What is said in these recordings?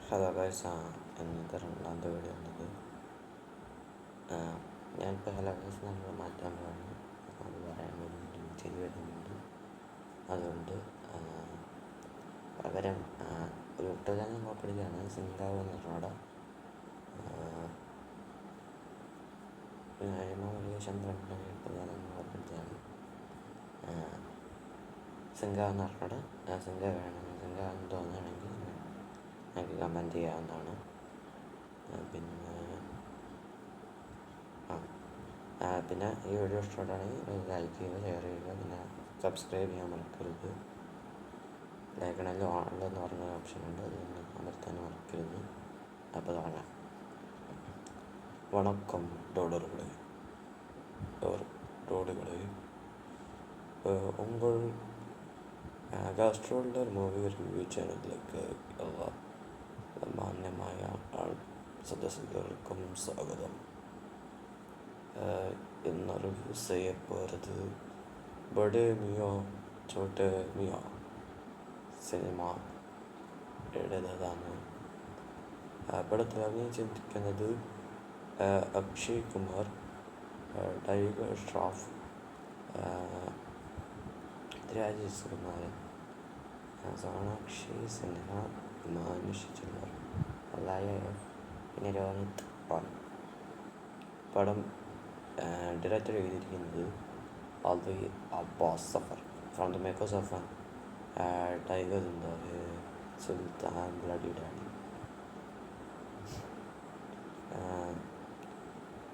Hello guys, ഇന്നത്തെ രണ്ടാമത്തെ video ഉള്ളത് ഞാനിപ്പോൾ ഹലോ ഗൈസ് നമ്മൾ മാറ്റാൻ പോകുന്നു. അത് പറയാൻ വേണ്ടി ചെയ്ത് വരുന്നുണ്ട്. അതുകൊണ്ട് പകരം ഒരു യൂട്യൂബ് നോക്കിയാണ് സിംഗാവ് എന്ന് പറഞ്ഞവിടെ ചന്ദ്രൻ നോക്കിയാണ് സിംഗാവ് എന്ന് പറഞ്ഞവിടെ സിംഗാവ് വേണം. സിംഗാവെന്ന് തോന്നുകയാണെങ്കിൽ എനിക്ക് കമൻറ്റ് ചെയ്യാവുന്നതാണ്. പിന്നെ ഈ വീഡിയോ ഇഷ്ടപ്പെട്ടാണെങ്കിൽ ലൈക്ക് ചെയ്യുക, ഷെയർ ചെയ്യുക, പിന്നെ സബ്സ്ക്രൈബ് ചെയ്യാൻ മറക്കരുത്. ലൈക്കണിൽ ഓൺലെന്ന് പറഞ്ഞ ഓപ്ഷനുണ്ട്, അതൊന്ന് അമർത്താൻ മറക്കരുത്. അപ്പോൾ തുടങ്ങാം. വണക്കം ഡോളറുകളെ ഉங்கள் ഗാസ്ട്രോളർ മൂവി റിവ്യൂ ചാനലിലേക്ക് എല്ലാ മാന്യമായ സദസ്യർക്കും സ്വാഗതം. ഇന്ന് റിവ്യൂ ചെയ്യപ്പോയത് ബഡേ മിയോ ചോട്ടെ മിയോ സിനിമ എഴുതാതാണ്. പടത്തിൽ അഭിനയിച്ചിരിക്കുന്നത് അക്ഷയ് കുമാർ, ടൈഗർ ഷ്രോഫ്, രാജേഷ് കുമാരൻ, സോണാക്ഷി സിൻഹ, മാനുഷ് ചില്ലർ, പിന്നെ രോഹിത് റോയ്. പടം ഡയറക്ടർ എഴുതിയിരിക്കുന്നത് Ali Abbas suffer from the makers of tiger Zinda, Sultan, bloody daddy.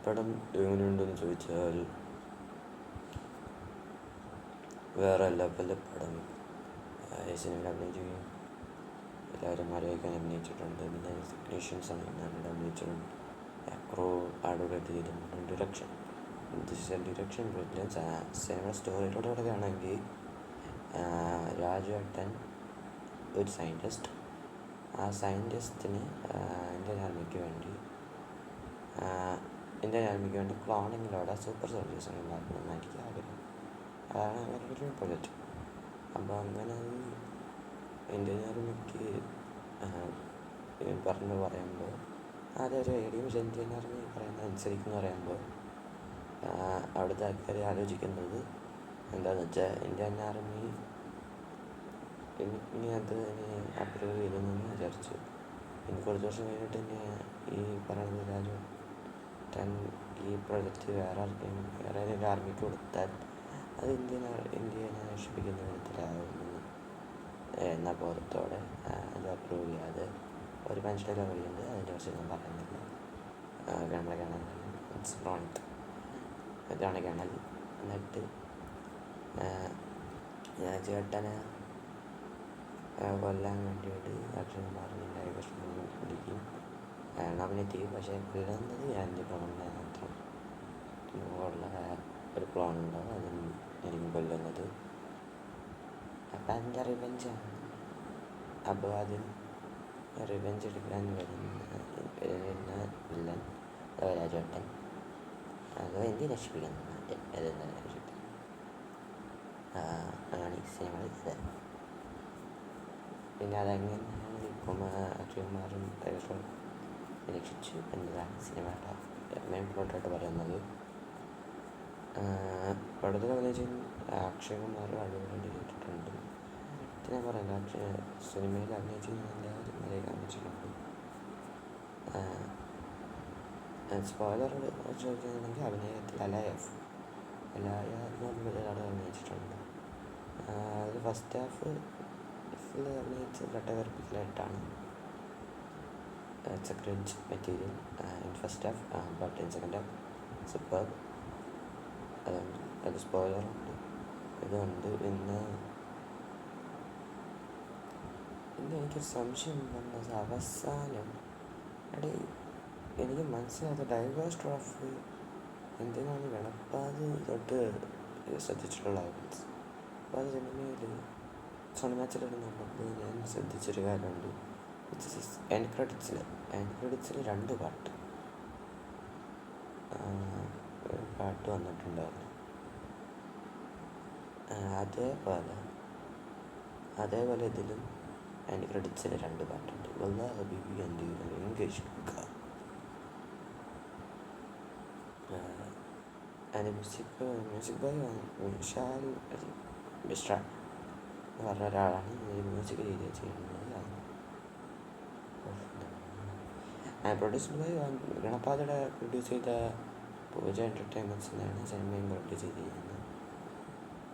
പടം എങ്ങനെയുണ്ടെന്ന് ചോദിച്ചാൽ വേറെ ലെവലിൽ പടം. ഈ സിനിമയിൽ അഭിനയിക്കുകയും എല്ലാവരും മലയൊക്കെ അഭിനയിച്ചിട്ടുണ്ട്. പിന്നെ ടെക്നീഷ്യൻസ് ആണ് അഭിനയിച്ചിട്ടുണ്ട്. ആക്രോ അഡ്വക്കേറ്റ് ചെയ്തിട്ടുണ്ട്. ഡിറക്ഷൻ സിനിമ സ്റ്റോറിയിലൂടെ പറയുകയാണെങ്കിൽ രാജുവേട്ടൻ ഒരു സയൻറ്റിസ്റ്റ്. ആ സയൻറ്റിസ്റ്റിന് ഇന്ത്യൻ ആർമിക്ക് വേണ്ടി ക്ലോണിങ്ങിലൂടെ സൂപ്പർ സോൾജേഴ്സ് ഉണ്ടാക്കണമെന്നായിരിക്കും ആഗ്രഹം. അതാണ് അവരുടെ പ്രൊജക്റ്റ്. അപ്പോൾ അങ്ങനെ ഇന്ത്യൻ ആർമിക്ക് പറയുമ്പോൾ അതൊരു ഏഡിയം ഇന്ത്യൻ ആർമി പറയുന്നത് അനുസരിക്കുന്നു പറയുമ്പോൾ അവിടുത്തെ ആൾക്കാർ ആലോചിക്കുന്നത് എന്താണെന്ന് വെച്ചാൽ ഇന്ത്യൻ ആർമി ഇനി അപ്രൂവ് ചെയ്തെന്ന് വിചാരിച്ചു. ഇനി കുറച്ച് വർഷം കഴിഞ്ഞിട്ട് ഇനി ഈ പറയുന്നത് രാജുവേട്ടൻ ഈ പ്രൊജക്റ്റ് വേറെ ഏതെങ്കിലും ആർമിക്ക് കൊടുത്താൽ അത് ഇന്ത്യയെ നശിപ്പിക്കുന്ന വിധത്തിലാവുമെന്ന് എന്ന ബോധത്തോടെ അത് അപ്രൂവ് ചെയ്യാതെ ഒരു മനുഷ്യരുടെ വഴിയുണ്ട്. അതിൻ്റെ കുറിച്ച് ഞാൻ പറയുന്നില്ല. നമ്മുടെ കിണൽ റോണിക്, ഇതാണ് കിണൽ. എന്നിട്ട് ചേട്ടനെ കൊല്ലാൻ വേണ്ടിയിട്ട് അക്ഷയ് കുമാറിനെ ടൈഗർ പിടിക്കും, നോമിനേറ്റ് ചെയ്യും. പക്ഷേ കൊല്ലുന്നത് എൻ്റെ ക്ലോണിനെ മാത്രം. ഉള്ള ഒരു ക്ലോൺ ഉണ്ടാവും, അതിനായിരിക്കും കൊല്ലുന്നത്. അപ്പം അതിൻ്റെ റിവെഞ്ചാണ്. അപ്പോൾ അതിന് റിവെഞ്ച് എടുക്കാൻ വരുന്ന വില്ലൻ രാജുവേട്ടൻ അതോ ഇന്ത്യ നശിപ്പിക്കുന്നു ആണ് ഈ സിനിമ. പിന്നെ അതെങ്ങനെയാണ് ഇപ്പം അക്ഷയ് കുമാറും ടൈഗർ നിരീക്ഷിച്ചു എന്നതാണ് സിനിമയുടെ മെയിൻ പ്ലോട്ടായിട്ട് പറയുന്നത്. പടത്തിൽ അഭിനയിച്ച് അക്ഷയ് കുമാർ അടിപൊളി ചെയ്തിട്ടുണ്ട്. ഞാൻ പറയാം, സിനിമയിൽ അഭിനയിച്ച് എല്ലാവരും നിലയിൽ കാണിച്ചിട്ടുണ്ട്. സ്പോയിലർ ചോദിക്കുകയാണെങ്കിൽ അഭിനയത്തിൽ അലായ ഒരാൾ അഭിനയിച്ചിട്ടുണ്ട്. അത് ഫസ്റ്റ് ഹാഫിൽ അഭിനയിച്ച് കട്ടകർപ്പിക്കലായിട്ടാണ്. It's a cringe material in first half, but in second half super. അതുകൊണ്ട് അത് സ്പോയിലറുണ്ട്. ഇതുണ്ട്. പിന്നെ എനിക്കൊരു സംശയം വന്നത് അവസാനം എനിക്ക് മനസ്സിലായത് ടൈഗർ ഷ്രോഫ് എന്തിനാണ് വെളപ്പാത് തൊട്ട് ശ്രദ്ധിച്ചിട്ടുള്ള ഐറ്റംസ്. അപ്പോൾ അത് സിനിമച്ചിലിടുന്നുള്ളപ്പോൾ ഞാൻ ശ്രദ്ധിച്ചൊരു കാര്യമുണ്ട്. എൻഡ് ക്രെഡിറ്റ്സിൽ 2 പാട്ട് വന്നിട്ടുണ്ടായിരുന്നു. അതേപോലെ ഇതിലും എൻഡ് ക്രെഡിറ്റ്സിൽ 2 പാട്ടുണ്ട്. والله حبيبي عندي نوعين كشكا. أنا മ്യൂസിക് ബൈ വിശാൽ മിശ്ര എന്ന് പറഞ്ഞ ഒരാളാണ് ഈ മ്യൂസിക് ചെയ്യുന്നത്. പ്രൊഡ്യൂസ്ഡ് ബൈ ഗണപാതയുടെ പ്രൊഡ്യൂസ് ചെയ്ത പൂജ എൻ്റർടൈൻമെൻറ്റ്സ് എന്നാണ് സിനിമയും പ്രൊഡ്യൂസ് ചെയ്തിരിക്കുന്നത്.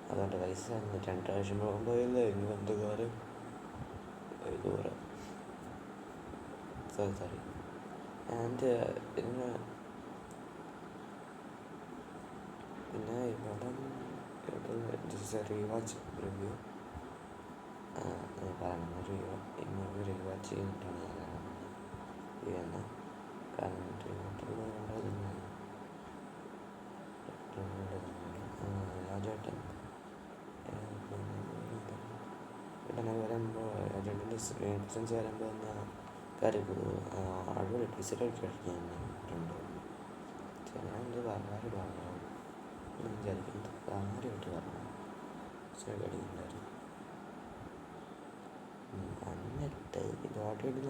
അതുകൊണ്ട് പൈസ 2 പ്രാവശ്യം പോകുമ്പോയില്ല ഇനി ബന്ധുക്കാരും ദൂരം സോറി. ആൻഡ് ഇതിന് പിന്നെ ഈ പടം റീവാച്ച് റിവ്യൂ പറയുന്നത് ഈ മൂവി റീവാച്ച് ചെയ്തിട്ടാണ് ഞാൻ കാണുന്നത് ചെയ്യുന്നത്. കാരണം രാജേട്ടൻ ഉടനെ വരുമ്പോൾ രാജേട്ടൻ്റെ പ്രസൻസ് വരുമ്പോൾ എന്നാ കരുത് അടിപൊളി ടിസറ്റ് കഴിക്കാനുണ്ട്. ഞാനെന്ത് വളരെ ഭാഗമാവും എന്ന് വിചാരിക്കുന്നത് കാര്യമായിട്ട് പറഞ്ഞു കടിക്കുന്നുണ്ടായിരുന്നു. എന്നിട്ട് ഇത് ഓൾറെഡി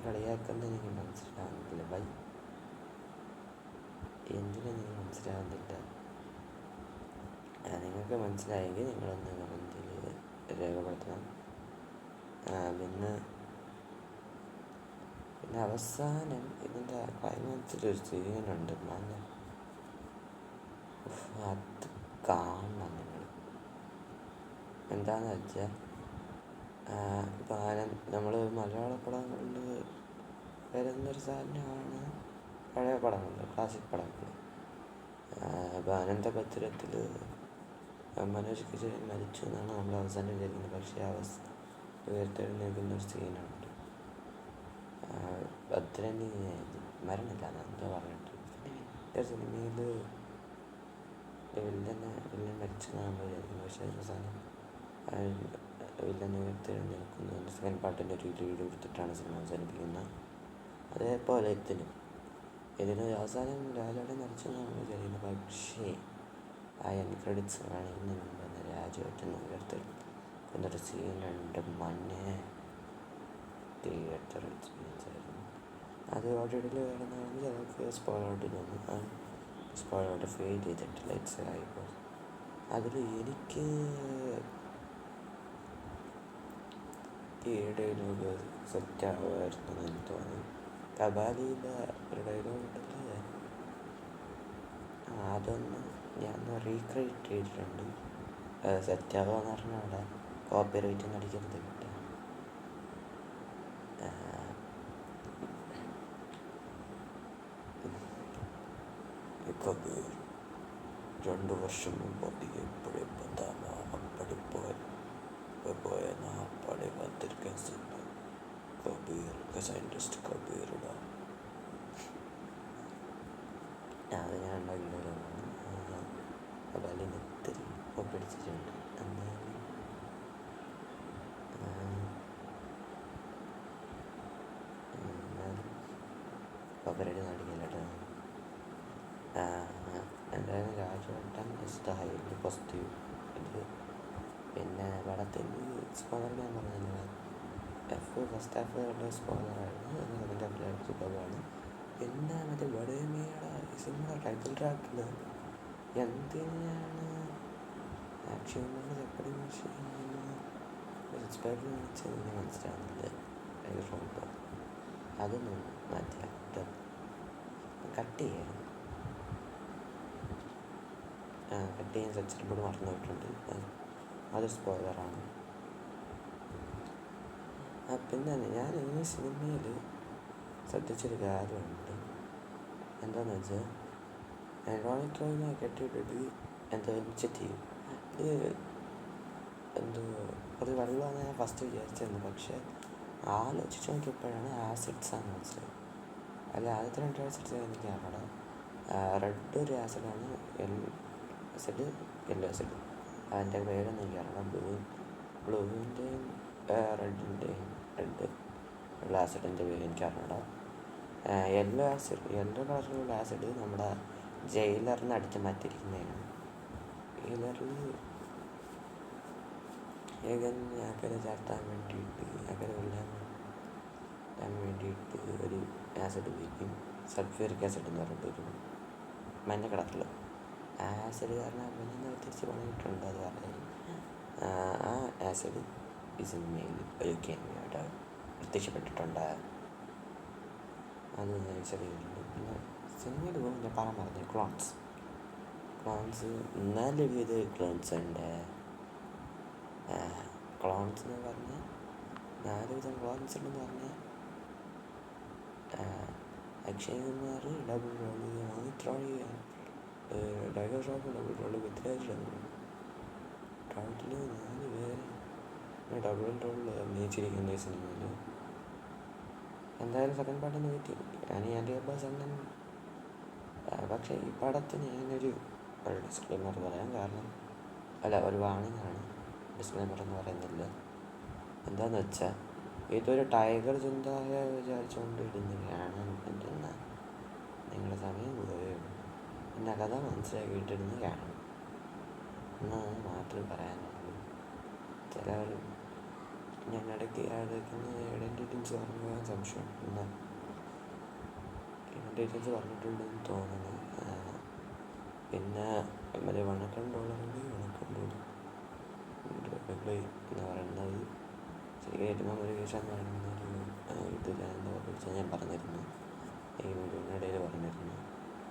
കളിയാക്കുന്നത് എനിക്ക് മനസ്സിലാകുന്നില്ല. ബൈ എന്തിനെനിക്ക് മനസ്സിലാകുന്നില്ല. നിങ്ങൾക്ക് മനസ്സിലായെങ്കിൽ നിങ്ങളൊന്ന് കമൻറ്റിൽ രേഖപ്പെടുത്തണം. പിന്നെ അവസാനം ഇതിൻ്റെ ക്ലൈമാക്സിലൊരു സീനുണ്ട്. അത് കാണണം നിങ്ങൾ. എന്താണെന്ന് വെച്ചാൽ ഇപ്പം നമ്മൾ മലയാള പടങ്ങളിൽ വരുന്നൊരു സാധനമാണ് പഴയ പടങ്ങൾ, ക്ലാസിക് പടങ്ങൾ. ഇപ്പം അനന്തപുരത്തിൽ മനോജ് കിജൻ മരിച്ചു എന്നാണ് നമ്മൾ അവസാനം വിചാരിക്കുന്നത്. പക്ഷേ ഉയർത്തെഴുന്നേൽക്കുന്നൊരു സീനുണ്ട്. ഭദ്രന് മരണമില്ല എന്താ പറഞ്ഞിട്ട് സിനിമയിൽ വില്ലൻ മരിച്ചെന്നാണ് നമ്മൾ വിചാരിക്കുന്നത്. പക്ഷേ അവസാനം വില്ലൻ ഉയർത്തെഴുന്നേൽക്കുന്നു. സെക്കൻഡ് പാർട്ടിൻ്റെ ഒരു ലീഡ് കൊടുത്തിട്ടാണ് സിനിമ അവസാനിപ്പിക്കുന്നത്. അതേപോലെ ഇതിന് അവസാനം രാജേട്ടൻ മരിച്ചെന്നാണ് നമ്മൾ വിചാരിക്കുന്നത്. പക്ഷേ ആ എൻ ക്രെഡിറ്റ്സ് കാണിക്കുന്നതിന് മുമ്പ് തന്നെ രാജേട്ടൻ ഉയർത്തെഴുന്നേൽക്കുന്നൊരു സീനുണ്ട്. തിയേറ്റർ എക്സ്പീരിയൻസ് ആയിരുന്നു അത്. ഓൾറെഡി വരുന്നതാണെങ്കിൽ ചിലർക്ക് സ്പോയിലൗട്ട് തോന്നും. സ്പോയിലൗട്ട് ഫീൽ ചെയ്തിട്ടില്ല. ഇറ്റ്സ് ആയിപ്പോൾ അതിൽ എനിക്ക് ഈ ഡയലോഗ് സെറ്റാകുമായിരുന്നു എന്ന് എനിക്ക് തോന്നി. കബാലിയിലെ ഒരു ഡയലോഗ് ഉണ്ടല്ലേ, അതൊന്ന് ഞാൻ റീക്രിയേറ്റ് ചെയ്തിട്ടുണ്ട്. സെറ്റാകുകയെന്ന് പറഞ്ഞാൽ അവിടെ കോപ്പി റൈറ്റ് നടിക്കരുത് കിട്ടുക. കബീർ 2 വർഷം മുമ്പ് എപ്പോഴേ പത്താമ அப்படி போய் நான் அப்படி வந்திருக்கேன் சொன்னேன். கபீர் സയൻറ്റിസ്റ്റ് കബീറുടെ അത് ഞാൻ ഉണ്ടാക്കിയിട്ടുള്ളതാണ്. കബാലി നെത്തിൽ പിടിച്ചിട്ടുണ്ട്. എന്നാലും കോപ്പറേറ്റ് നടിക്കില്ല കേട്ടോ. എന്തായാലും രാജേട്ടൻ ഇസ് ദ ഹൈലി പോസിറ്റീവ്. ഇത് പിന്നെ പടത്തിൻ്റെ സ്പോയിലർ ഞാൻ പറഞ്ഞില്ല. ഫസ്റ്റ് ഹാഫ് വളരെ സ്പോയിലറായിരുന്നു. സെക്കൻഡ് ഹാഫിൽ സൂപ്പറാണ്. പിന്നെ മറ്റേ ബഡേമിയുടെ സിനിമ ടൈറ്റിൽ ട്രാക്കിൽ എന്തിനാണ് ആക്ഷൻ എപ്പടി ഇൻസ്പയർ കാണിച്ചത് എനിക്ക് മനസ്സിലാകുന്നില്ല. അതൊന്നും മാറ്റില്ല. കട്ട് ചെയ്യായിരുന്നു. കട്ട് ചെയ്യാൻ സെൻസർ ബോർഡ് മറന്നു പോയിട്ടുണ്ട്. അത് സ്പോയിലറാണ്. പിന്നെ ഞാൻ ഈ സിനിമയിൽ ശ്രദ്ധിച്ചൊരു കാര്യമുണ്ട്. എന്താണെന്ന് വെച്ചാൽ റോണിക് റോയിനെ കെട്ടിയിട്ടിട്ട് എന്തോ ചെയ്യും. ഇത് എന്തോ അത് വെള്ളമാണ് ഞാൻ ഫസ്റ്റ് വിചാരിച്ചിരുന്നു. പക്ഷേ ആലോചിച്ച് നോക്കിയപ്പോഴാണ് ആസിഡ്സാണെന്ന് മനസ്സിലായി. അല്ല, ആദ്യത്തെ 2 ആസിഡ്സ് എനിക്ക് അവിടെ റെഡ് ഒരു ആസിഡാണ്, യെല്ലോ ആസിഡ്. അതിൻ്റെ പേരൊന്നും എനിക്കറിയാം. ബ്ലൂവിൻ്റെയും റെഡ് ഉള്ള ആസിഡിൻ്റെ പേര് എനിക്കറിയണം. യെല്ലോ കളറിലുള്ള ആസിഡ് നമ്മുടെ ജയിലറിന് അടിച്ച് മാറ്റിയിരിക്കുന്നതാണ്. ജയിലറിൽ ഏകൻ ആക്കരെ ചാട്ടാൻ വേണ്ടിയിട്ട് ആക്കരെ കൊല്ലാൻ വേണ്ടിയിട്ട് ഒരു ആസിഡ് ഉപയോഗിക്കും. സൾഫ്യൂരിക് ആസിഡ് എന്ന് പറഞ്ഞിട്ട് ഒരു മഞ്ഞ കളറിൽ ആസിഡ് കാരണം അവനെ തിരിച്ച് പണിയിട്ടുണ്ട്. അത് പറയാൻ ആ ആസിഡ് ഈ സിനിമയിൽ ഒരു ക്യാമിയോടെ പ്രത്യക്ഷപ്പെട്ടിട്ടുണ്ട്. അത് ചെറിയുള്ളൂ. പിന്നെ സിനിമയിൽ ഞാൻ പറയാൻ പറഞ്ഞു ക്ലോൺസ് 4 വിധ ക്ലോൺസ് ഉണ്ട്. ക്ലോൺസ് എന്ന് പറഞ്ഞാൽ 4 വിധം ക്ലോൺസ് ഉണ്ടെന്ന് പറഞ്ഞാൽ Akshay Kumar double role, Amit Roy Tiger Shroff double role, Prithviraj total 4 പേര് ഡബിൾ റോളിൽ അഭിനയിച്ചിരിക്കുന്ന ഈ സിനിമയിൽ. എന്തായാലും സെക്കൻഡ് പാർട്ടിന് പറ്റി ഞാൻ അണ്ണൻ. പക്ഷേ ഈ പടത്തിന് ഞാനൊരു ഡിസ്ക്ലെയിമർ പറയാം. കാരണം ഒരു വാണിംഗ് ആണ്. ഡിസ്ക്ലെയിമർ എന്ന് പറയുന്നില്ല. എന്താണെന്ന് വെച്ചാൽ ഇതൊരു ടൈഗർ ചിന്തായ വിചാരിച്ചുകൊണ്ട് ഇരുന്ന് കാണാൻ പറ്റുന്ന നിങ്ങളുടെ സമയം പോവുകയോ പിന്നെ കഥ മനസ്സിലാക്കിയിട്ടിരുന്ന് കാണണം എന്നാണ് മാത്രമേ പറയാനുള്ളൂ. ചിലവർ ഞാൻ ഇടയ്ക്ക് ഐഡൻറ്റിറ്റീസ് പറഞ്ഞു പോകാൻ സംശയം. എന്നാൽ ഐഡൻറ്റിറ്റീസ് പറഞ്ഞിട്ടുണ്ടെന്ന് തോന്നുന്നു. പിന്നെ മറ്റേ $100 എന്ന് പറയുന്നത് ശരിയായിട്ട് കമ്മ്യൂണിക്കേഷൻ എന്ന് പറയുന്നൊരു ഇത് എന്താ കുറിച്ച് ഞാൻ പറഞ്ഞിരുന്നു, ഈ വീഡിയോയുടെ ഇടയിൽ പറഞ്ഞിരുന്നു.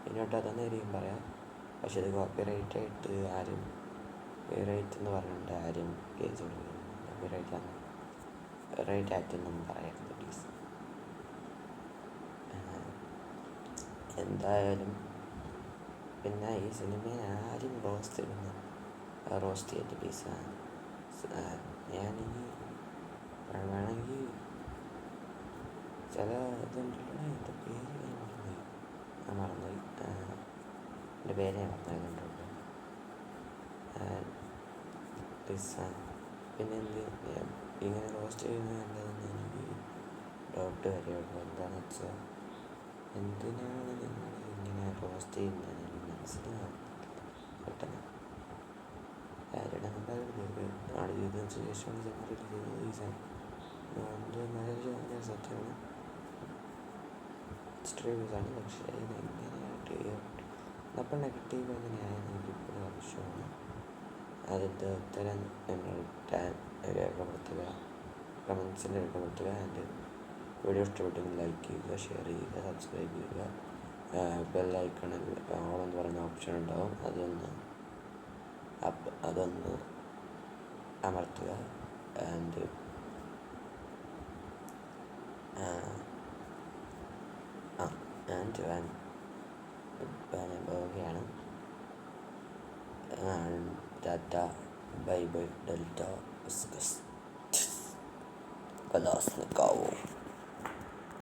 ഇനിയോട്ട് അതൊന്നായിരിക്കും പറയാം. പക്ഷെ ഇത് കോപ്പിറൈറ്റ് ആയിട്ട് ആരും റൈറ്റ് എന്ന് പറഞ്ഞിട്ട് ആരും കേസ് കൊടുക്കുന്നു. റൈറ്റ് ആക്ട് എന്നൊന്നും പറയരുത് പ്ലീസ്. എന്തായാലും പിന്നെ ഈ സിനിമയെ ആരും റോസ്റ്റ് ചെയ്തിട്ട് പ്ലീസ്. ഞാനിനി വേണമെങ്കിൽ ചില ഇതുണ്ടല്ലോ, എൻ്റെ പേര് ഞാൻ മറന്നുപോയി. എൻ്റെ പേര് ഞാൻ മറന്നുപോയിട്ടുണ്ടല്ലോ പ്ലീസ്. പിന്നെ ഇങ്ങനെ റോസ്റ്റ് ചെയ്യുന്നത് എന്താണെന്ന് എനിക്ക് ഡൗട്ട് വരെയുള്ളൂ. എന്താണെന്ന് വെച്ചാൽ എന്തിനാണ് നിങ്ങൾ ഇങ്ങനെ റോസ്റ്റ് ചെയ്യുന്നത് എനിക്ക് മനസ്സിലാവും പെട്ടെന്ന്. ആട് ചെയ്തതിന് ശേഷമാണ് ജനറേറ്റ് ചെയ്തത് ഈ സാധനം. സത്യമാണ് എക്സ്ട്രീവ്യൂസാണ്. പക്ഷേ ഇതെങ്ങനെയായിട്ട് അപ്പോൾ നെഗറ്റീവ് എങ്ങനെയായെന്ന് എനിക്കിപ്പോഴും ആവശ്യമാണ്. അതിൻ്റെ ഉത്തരം നിങ്ങൾ രേഖപ്പെടുത്തുക, കമൻസിൽ രേഖപ്പെടുത്തുക. എൻ്റെ വീഡിയോ ഇഷ്ടപ്പെട്ടെങ്കിൽ ലൈക്ക് ചെയ്യുക, ഷെയർ ചെയ്യുക, സബ്സ്ക്രൈബ് ചെയ്യുക. ബെല്ലൈക്കണിൽ ഓൾ എന്ന് പറയുന്ന ഓപ്ഷൻ ഉണ്ടാവും, അതൊന്ന് അമർത്തുക. ആൻഡ് ഞാൻ പോവുകയാണ്. ടാറ്റ, ബൈ ബൈ, ഡെൽറ്റ, കലാസ്നിക്കാവോ.